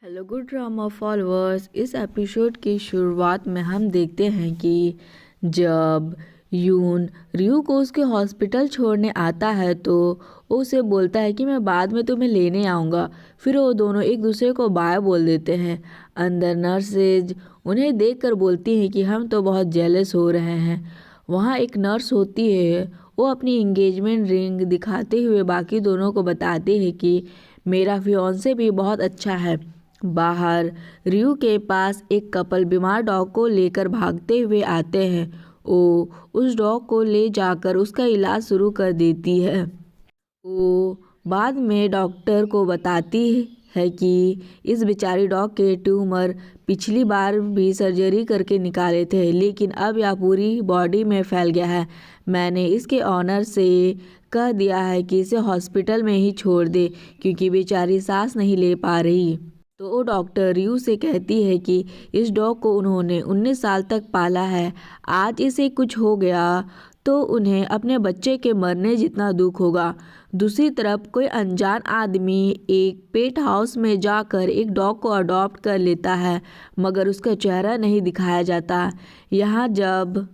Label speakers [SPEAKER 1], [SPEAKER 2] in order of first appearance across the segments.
[SPEAKER 1] Hello good drama followers. इस episode की शुरुआत में हम देखते हैं कि जब यून रियू को उसके हॉस्पिटल छोड़ने आता है तो वो उसे बोलता है कि मैं बाद में तुम्हें लेने आऊँगा। फिर वो दोनों एक दूसरे को बाय बोल देते हैं। अंदर नर्सेज उन्हें देखकर बोलती हैं कि हम तो बहुत जेलस हो रहे हैं। वहाँ एक नर्स होती है, वो अपनी इंगेजमेंट रिंग दिखाते हुए बाकी दोनों को बताती है कि मेरा फियांसे भी बहुत अच्छा है। बाहर रियू के पास एक कपल बीमार डॉग को लेकर भागते हुए आते हैं। वो उस डॉग को ले जाकर उसका इलाज शुरू कर देती है। वो बाद में डॉक्टर को बताती है कि इस बेचारी डॉग के ट्यूमर पिछली बार भी सर्जरी करके निकाले थे, लेकिन अब यह पूरी बॉडी में फैल गया है। मैंने इसके ऑनर से कह दिया है कि इसे हॉस्पिटल में ही छोड़ दे, क्योंकि बेचारी सांस नहीं ले पा रही। तो वो डॉक्टर रियू से कहती है कि इस डॉग को उन्होंने 19 साल तक पाला है। आज इसे कुछ हो गया तो उन्हें अपने बच्चे के मरने जितना दुख होगा। दूसरी तरफ कोई अनजान आदमी एक पेट हाउस में जाकर एक डॉग को अडॉप्ट कर लेता है, मगर उसका चेहरा नहीं दिखाया जाता। यहाँ जब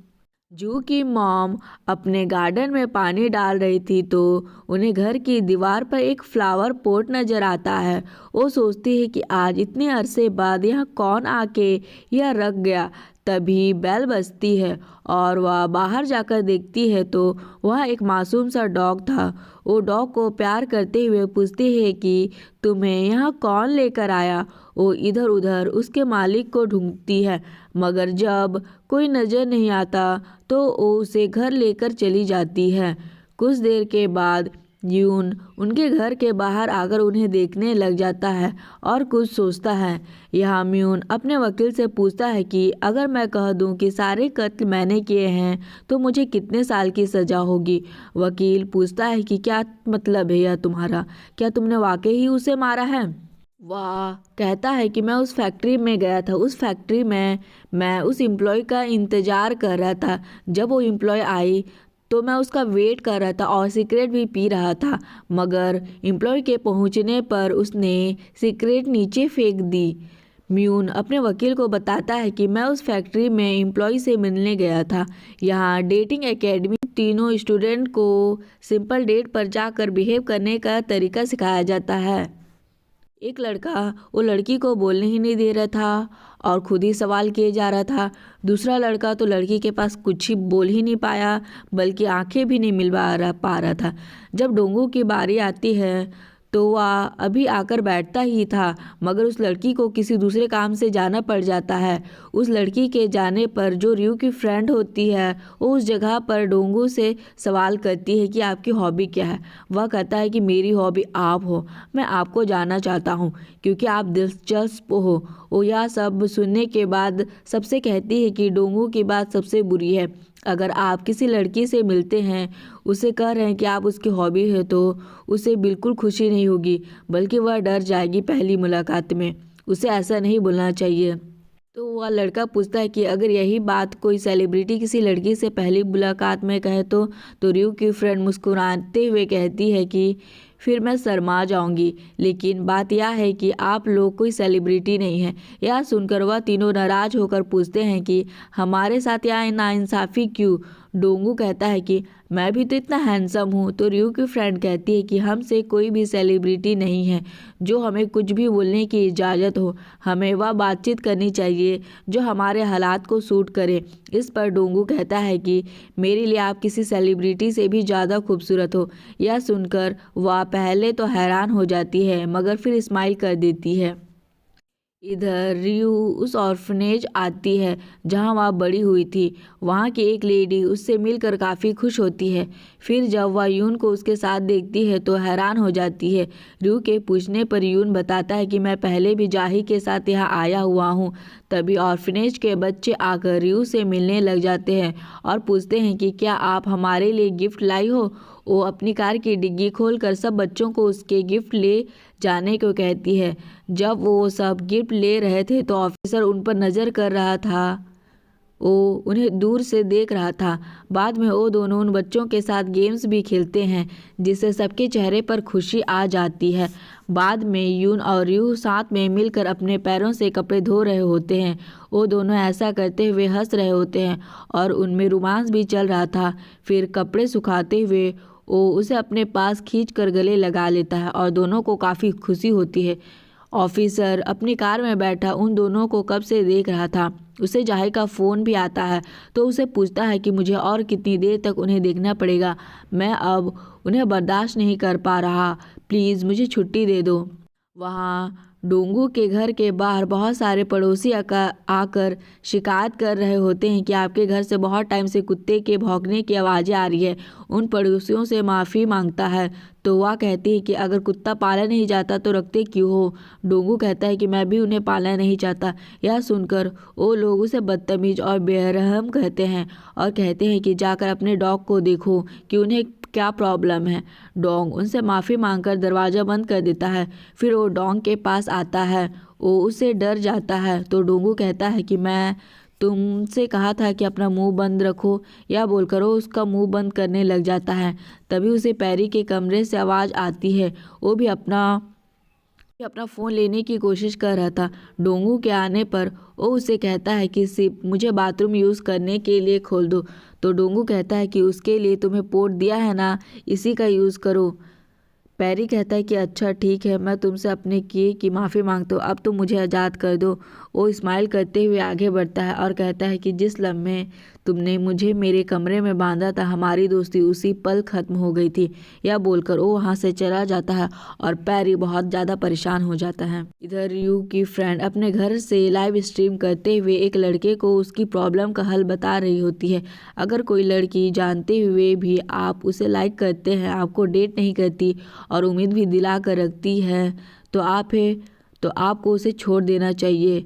[SPEAKER 1] जू की मॉम अपने गार्डन में पानी डाल रही थी तो उन्हें घर की दीवार पर एक फ्लावर पॉट नज़र आता है। वो सोचती है कि आज इतने अरसे बाद यहाँ कौन आके यह रख गया। तभी बेल बजती है और वह बाहर जाकर देखती है तो वह एक मासूम सा डॉग था। वो डॉग को प्यार करते हुए पूछती है कि तुम्हें यहाँ कौन लेकर आया। वो इधर उधर उसके मालिक को ढूंढती है, मगर जब कोई नज़र नहीं आता तो वो उसे घर लेकर चली जाती है। कुछ देर के बाद यून उनके घर के बाहर आकर उन्हें देखने लग जाता है और कुछ सोचता है। यहाँ म्यून अपने वकील से पूछता है कि अगर मैं कह दूं कि सारे कत्ल मैंने किए हैं तो मुझे कितने साल की सज़ा होगी। वकील पूछता है कि क्या मतलब है यह तुम्हारा, क्या तुमने वाकई ही उसे मारा है। वह कहता है कि मैं उस फैक्ट्री में गया था, उस फैक्ट्री में मैं उस एम्प्लॉय का इंतज़ार कर रहा था। जब वो एम्प्लॉय आई तो मैं उसका वेट कर रहा था और सिगरेट भी पी रहा था, मगर एम्प्लॉय के पहुंचने पर उसने सिगरेट नीचे फेंक दी। म्यून अपने वकील को बताता है कि मैं उस फैक्ट्री में एम्प्लॉय से मिलने गया था। यहाँ डेटिंग एकेडमी तीनों स्टूडेंट को सिंपल डेट पर जाकर बिहेव करने का तरीका सिखाया जाता है। एक लड़का वो लड़की को बोलने ही नहीं दे रहा था और खुद ही सवाल किए जा रहा था। दूसरा लड़का तो लड़की के पास कुछ ही बोल ही नहीं पाया, बल्कि आंखें भी नहीं मिलवा पा रहा था। जब डोंगू की बारी आती है तो वह अभी आकर बैठता ही था, मगर उस लड़की को किसी दूसरे काम से जाना पड़ जाता है। उस लड़की के जाने पर जो रियू की फ्रेंड होती है वो उस जगह पर डोंगू से सवाल करती है कि आपकी हॉबी क्या है। वह कहता है कि मेरी हॉबी आप हो, मैं आपको जानना चाहता हूँ क्योंकि आप दिलचस्प हो। वो यह सब सुनने के बाद सबसे कहती है कि डोंगू की बात सबसे बुरी है। अगर आप किसी लड़की से मिलते हैं, उसे कह रहे हैं कि आप उसकी हॉबी है, तो उसे बिल्कुल खुशी नहीं होगी, बल्कि वह डर जाएगी पहली मुलाकात में। उसे ऐसा नहीं बोलना चाहिए। तो वह लड़का पूछता है कि अगर यही बात कोई सेलिब्रिटी किसी लड़की से पहली मुलाकात में कहे तो रियू की फ्रेंड मुस्कुराते हुए कहती है कि फिर मैं शर्मा जाऊंगी, लेकिन बात यह है कि आप लोग कोई सेलिब्रिटी नहीं हैं। यह सुनकर वह तीनों नाराज होकर पूछते हैं कि हमारे साथ यह नाइंसाफ़ी क्यों। डोंगू कहता है कि मैं भी तो इतना हैंडसम हूँ। तो रियू की फ्रेंड कहती है कि हमसे कोई भी सेलिब्रिटी नहीं है जो हमें कुछ भी बोलने की इजाज़त हो। हमें वह बातचीत करनी चाहिए जो हमारे हालात को सूट करे। इस पर डोंगू कहता है कि मेरे लिए आप किसी सेलिब्रिटी से भी ज़्यादा खूबसूरत हो। यह सुनकर वह पहले तो हैरान हो जाती है, मगर फिर स्माइल कर देती है। इधर रियू उस ऑर्फनेज आती है जहां वह बड़ी हुई थी। वहां की एक लेडी उससे मिलकर काफ़ी खुश होती है। फिर जब वह यून को उसके साथ देखती है तो हैरान हो जाती है। रियू के पूछने पर यून बताता है कि मैं पहले भी जाही के साथ यहाँ आया हुआ हूँ। तभी ऑर्फनेज के बच्चे आकर रियू से मिलने लग जाते हैं और पूछते हैं कि क्या आप हमारे लिए गिफ्ट लाई हो। वो अपनी कार की डिग्गी खोलकर सब बच्चों को उसके गिफ्ट ले जाने को कहती है। जब वो सब गिफ्ट ले रहे थे तो ऑफिसर उन पर नज़र कर रहा था। वो उन्हें दूर से देख रहा था। बाद में वो दोनों उन बच्चों के साथ गेम्स भी खेलते हैं जिससे सबके चेहरे पर खुशी आ जाती है। बाद में यून और रयू साथ में मिलकर अपने पैरों से कपड़े धो रहे होते हैं। वो दोनों ऐसा करते हुए हंस रहे होते हैं और उनमें रोमांस भी चल रहा था। फिर कपड़े सुखाते हुए वो उसे अपने पास खींचकर गले लगा लेता है और दोनों को काफ़ी खुशी होती है। ऑफिसर अपनी कार में बैठा उन दोनों को कब से देख रहा था। उसे जाहिर का फ़ोन भी आता है तो उसे पूछता है कि मुझे और कितनी देर तक उन्हें देखना पड़ेगा। मैं अब उन्हें बर्दाश्त नहीं कर पा रहा, प्लीज़ मुझे छुट्टी दे दो। वहाँ डोंगू के घर के बाहर बहुत सारे पड़ोसी आकर शिकायत कर रहे होते हैं कि आपके घर से बहुत टाइम से कुत्ते के भौंकने की आवाज़ें आ रही है। उन पड़ोसियों से माफ़ी मांगता है तो वह कहती है कि अगर कुत्ता पाला नहीं जाता तो रखते क्यों हो। डोंगू कहता है कि मैं भी उन्हें पालना नहीं चाहता। यह सुनकर वो लोग उसे बदतमीज और बेरहम कहते हैं और कहते हैं कि जाकर अपने डॉग को देखो कि उन्हें क्या प्रॉब्लम है। डोंग उनसे माफ़ी मांगकर दरवाज़ा बंद कर देता है। फिर वो डोंग के पास आता है। वो उससे डर जाता है तो डोंगू कहता है कि मैं तुमसे कहा था कि अपना मुंह बंद रखो। या बोलकर वो उसका मुंह बंद करने लग जाता है। तभी उसे पैरी के कमरे से आवाज़ आती है। वो भी अपना फ़ोन लेने की कोशिश कर रहा था। डोंगू के आने पर वो उसे कहता है कि सिर्फ मुझे बाथरूम यूज़ करने के लिए खोल दो। तो डोंगू कहता है कि उसके लिए तुम्हें पोर्ट दिया है ना, इसी का यूज़ करो। पैरी कहता है कि अच्छा ठीक है, मैं तुमसे अपने किए की माफ़ी मांगता हूँ, अब तुम मुझे आज़ाद कर दो। वो स्माइल करते हुए आगे बढ़ता है और कहता है कि जिस लम्हे तुमने मुझे मेरे कमरे में बांधा था हमारी दोस्ती उसी पल ख़त्म हो गई थी। यह बोलकर वो वहाँ से चला जाता है और पैरी बहुत ज़्यादा परेशान हो जाता है। इधर रयू की फ्रेंड अपने घर से लाइव स्ट्रीम करते हुए एक लड़के को उसकी प्रॉब्लम का हल बता रही होती है। अगर कोई लड़की जानते हुए भी आप उसे लाइक करते हैं, आपको डेट नहीं करती और उम्मीद भी दिला कर रखती है तो आपको उसे छोड़ देना चाहिए,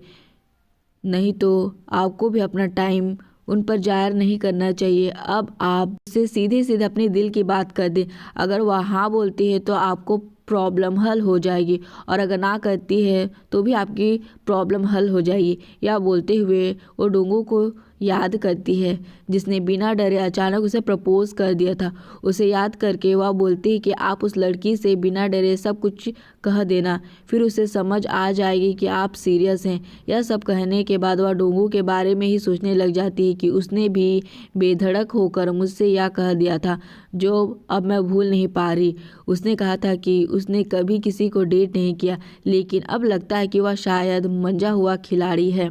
[SPEAKER 1] नहीं तो आपको भी अपना टाइम उन पर जाया नहीं करना चाहिए। अब आप उसे सीधे सीधे अपने दिल की बात कर दें। अगर वह हाँ बोलती है तो आपको प्रॉब्लम हल हो जाएगी और अगर ना करती है तो भी आपकी प्रॉब्लम हल हो जाएगी। यह बोलते हुए वो डोंगू को याद करती है जिसने बिना डरे अचानक उसे प्रपोज कर दिया था। उसे याद करके वह बोलती है कि आप उस लड़की से बिना डरे सब कुछ कह देना, फिर उसे समझ आ जाएगी कि आप सीरियस हैं। यह सब कहने के बाद वह डोंगू के बारे में ही सोचने लग जाती है कि उसने भी बेधड़क होकर मुझसे यह कह दिया था जो अब मैं भूल नहीं पा रही। उसने कहा था कि उसने कभी किसी को डेट नहीं किया, लेकिन अब लगता है कि वह शायद मंजा हुआ खिलाड़ी है।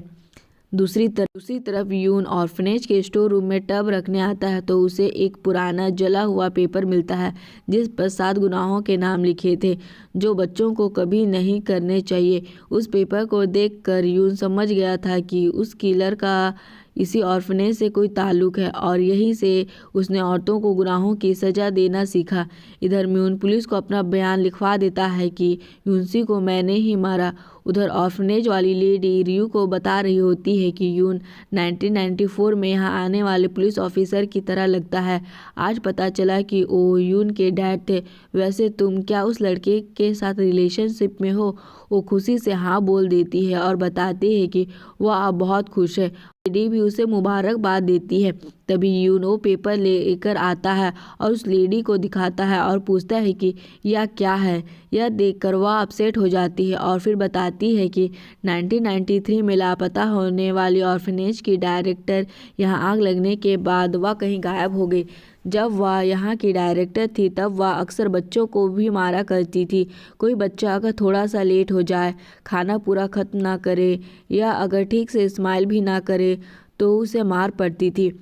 [SPEAKER 1] दूसरी तरफ यून ऑर्फनेज के स्टोर रूम में टब रखने आता है तो उसे एक पुराना जला हुआ पेपर मिलता है जिस पर 7 गुनाहों के नाम लिखे थे जो बच्चों को कभी नहीं करने चाहिए। उस पेपर को देखकर यून समझ गया था कि उस किलर का इसी ऑर्फनेज से कोई ताल्लुक है और यहीं से उसने औरतों को गुनाहों की सज़ा देना सीखा। इधर म्यून पुलिस को अपना बयान लिखवा देता है कि यूनसी को मैंने ही मारा। उधर ऑर्फनेज वाली लेडी रियू को बता रही होती है कि यून 1994 में यहाँ आने वाले पुलिस ऑफिसर की तरह लगता है। आज पता चला कि वो यून के डैड थे। वैसे तुम क्या उस लड़के के साथ रिलेशनशिप में हो? वो खुशी से हाँ बोल देती है और बताती है कि वह अब बहुत खुश है। लेडी भी उसे मुबारकबाद देती है। तभी यून वो पेपर लेकर आता है और उस लेडी को दिखाता है और पूछता है कि यह क्या है। यह देखकर वह अपसेट हो जाती है और फिर बताती है कि 1993 में लापता होने वाली ऑर्फनेज की डायरेक्टर यहाँ आग लगने के बाद वह कहीं गायब हो गई। जब वह यहाँ की डायरेक्टर थी तब वह अक्सर बच्चों को भी मारा करती थी। कोई बच्चा अगर थोड़ा सा लेट हो जाए, खाना पूरा खत्म ना करे या अगर ठीक से स्माइल भी ना करे तो उसे मार पड़ती थी।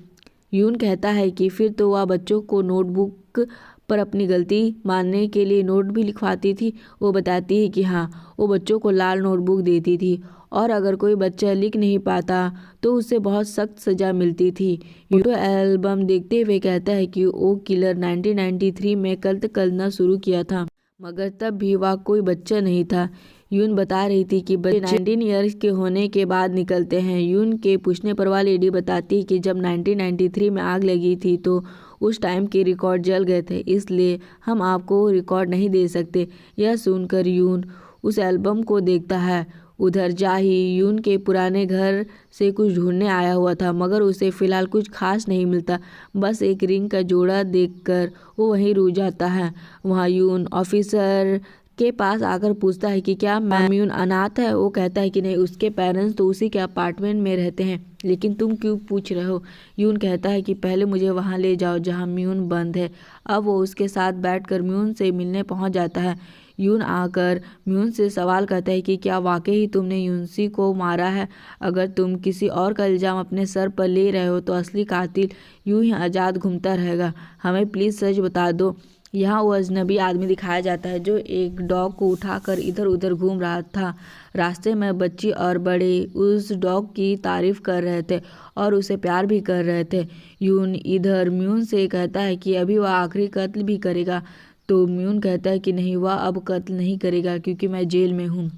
[SPEAKER 1] यून कहता है कि फिर तो वह बच्चों को नोटबुक पर अपनी गलती मानने के लिए नोट भी लिखवाती थी। वो बताती है कि हाँ, वो बच्चों को लाल नोटबुक देती थी और अगर कोई बच्चा लिख नहीं पाता तो उसे बहुत सख्त सज़ा मिलती थी। फोटो एल्बम देखते हुए कहता है कि वो किलर 1993 में कत्ल करना शुरू किया था मगर तब भी वह कोई बच्चा नहीं था। यून बता रही थी कि बच्चे 19 ईयर्स के होने के बाद निकलते हैं। यून के पूछने पर वह लेडी बताती कि जब 1993 में आग लगी थी तो उस टाइम के रिकॉर्ड जल गए थे, इसलिए हम आपको रिकॉर्ड नहीं दे सकते। यह सुनकर यून उस एल्बम को देखता है। उधर जाही यून के पुराने घर से कुछ ढूंढने आया हुआ था, मगर उसे फ़िलहाल कुछ खास नहीं मिलता। बस एक रिंग का जोड़ा देखकर वो वहीं रुक जाता है। वहाँ यून ऑफिसर के पास आकर पूछता है कि क्या म्यून अनाथ है। वो कहता है कि नहीं, उसके पेरेंट्स तो उसी के अपार्टमेंट में रहते हैं, लेकिन तुम क्यों पूछ रहे हो। यून कहता है कि पहले मुझे वहाँ ले जाओ जहाँ म्यून बंद है। अब वो उसके साथ बैठकर म्यून से मिलने पहुँच जाता है। यून आकर म्यून से सवाल करता है कि क्या वाकई ही तुमने यूनसी को मारा है। अगर तुम किसी और का इल्ज़ाम अपने सर पर ले रहे हो तो असली कातिल यूं ही आज़ाद घूमता रहेगा। हमें प्लीज़ सच बता दो। यहाँ वो अजनबी आदमी दिखाया जाता है जो एक डॉग को उठाकर इधर उधर घूम रहा था। रास्ते में बच्ची और बड़े उस डॉग की तारीफ कर रहे थे और उसे प्यार भी कर रहे थे। यून इधर म्यून से कहता है कि अभी वह आखिरी कत्ल भी करेगा, तो म्यून कहता है कि नहीं, वह अब कत्ल नहीं करेगा क्योंकि मैं जेल में हूँ।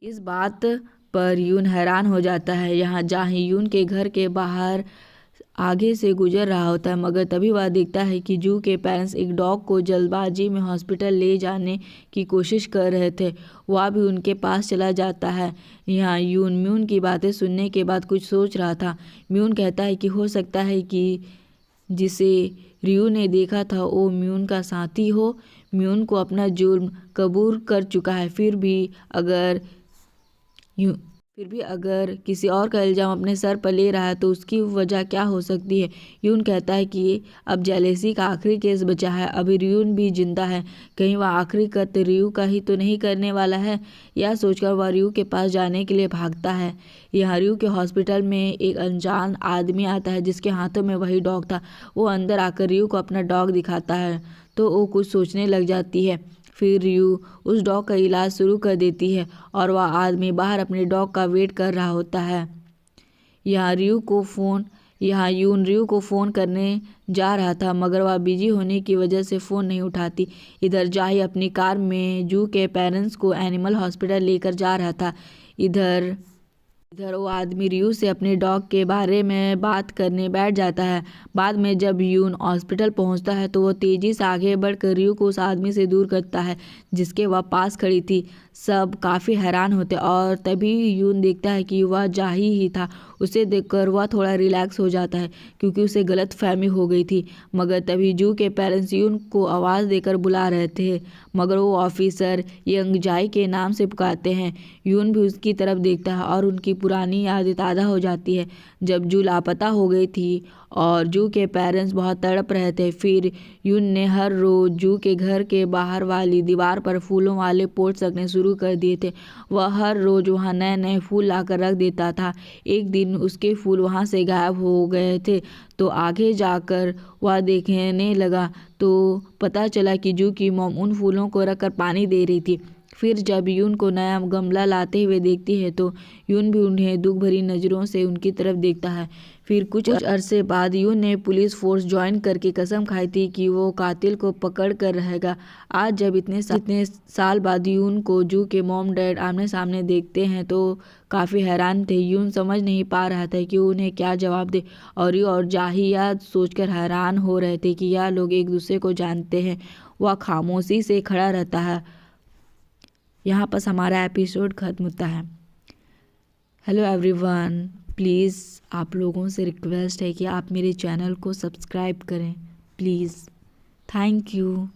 [SPEAKER 1] इस बात पर यून हैरान हो जाता है। यहाँ जहाँ यून के घर के बाहर आगे से गुजर रहा होता है, मगर तभी वह देखता है कि जू के पेरेंट्स एक डॉग को जल्दबाजी में हॉस्पिटल ले जाने की कोशिश कर रहे थे। वह भी उनके पास चला जाता है। यहाँ यून म्यून की बातें सुनने के बाद कुछ सोच रहा था। म्यून कहता है कि हो सकता है कि जिसे रियू ने देखा था वो म्यून का साथी हो। म्यून को अपना जुर्म कबूल कर चुका है, फिर भी अगर किसी और का इल्ज़ाम अपने सर पर ले रहा है तो उसकी वजह क्या हो सकती है। यून कहता है कि अब जेलेसी का आखिरी केस बचा है, अभी रियून भी जिंदा है, कहीं वह आखिरी कत्ल रियू का ही तो नहीं करने वाला है। यह सोचकर वह रियू के पास जाने के लिए भागता है। यहाँ रियू के हॉस्पिटल में एक अनजान आदमी आता है जिसके हाथों में वही डॉग था। वो अंदर आकर रियू को अपना डॉग दिखाता है तो वो कुछ सोचने लग जाती है। फिर रियू उस डॉग का इलाज शुरू कर देती है और वह आदमी बाहर अपने डॉग का वेट कर रहा होता है। यहाँ यून रियू को फ़ोन करने जा रहा था, मगर वह बिजी होने की वजह से फ़ोन नहीं उठाती। इधर जाही अपनी कार में जू के पेरेंट्स को एनिमल हॉस्पिटल लेकर जा रहा था। इधर वो आदमी रियू से अपने डॉग के बारे में बात करने बैठ जाता है। बाद में जब यून हॉस्पिटल पहुंचता है तो वो तेज़ी से आगे बढ़कर रियू को उस आदमी से दूर करता है जिसके वह पास खड़ी थी। सब काफ़ी हैरान होते और तभी यून देखता है कि वह जाही ही था। उसे देखकर वह थोड़ा रिलैक्स हो जाता है क्योंकि उसे गलत फहमी हो गई थी। मगर तभी जू के पेरेंट्स यून को आवाज़ देकर बुला रहे थे, मगर वो ऑफिसर यंग जाई के नाम से पुकारते हैं। यून भी उसकी तरफ देखता है और उनकी पुरानी यादें ताज़ा हो जाती है जब जू लापता हो गई थी और जू के पेरेंट्स बहुत तड़प रहे थे। फिर यून ने हर रोज़ जू के घर के बाहर वाली दीवार पर फूलों वाले पोट्स रखने शुरू कर दिए थे। वह हर रोज़ वहाँ नए नए फूल लाकर रख देता था। एक दिन उसके फूल वहाँ से गायब हो गए थे तो आगे जाकर वह देखने लगा तो पता चला कि जू की मॉम उन फूलों को रखकर पानी दे रही थी। फिर जब यून को नया गमला लाते हुए देखती है तो यून भी उन्हें दुख भरी नज़रों से उनकी तरफ देखता है। फिर कुछ अरसे बाद यून ने पुलिस फोर्स ज्वाइन करके कसम खाई थी कि वो कातिल को पकड़ कर रहेगा। आज जब इतने साल बाद यून को जू के मॉम डैड आमने सामने देखते हैं तो काफ़ी हैरान थे। यून समझ नहीं पा रहा था कि उन्हें क्या जवाब दे और यू और जाही यह सोचकर हैरान हो रहे थे कि यह लोग एक दूसरे को जानते हैं। वह खामोशी से खड़ा रहता है। यहाँ पर हमारा एपिसोड ख़त्म होता है। हेलो एवरीवन, प्लीज़ आप लोगों से रिक्वेस्ट है कि आप मेरे चैनल को सब्सक्राइब करें प्लीज़। Thank you.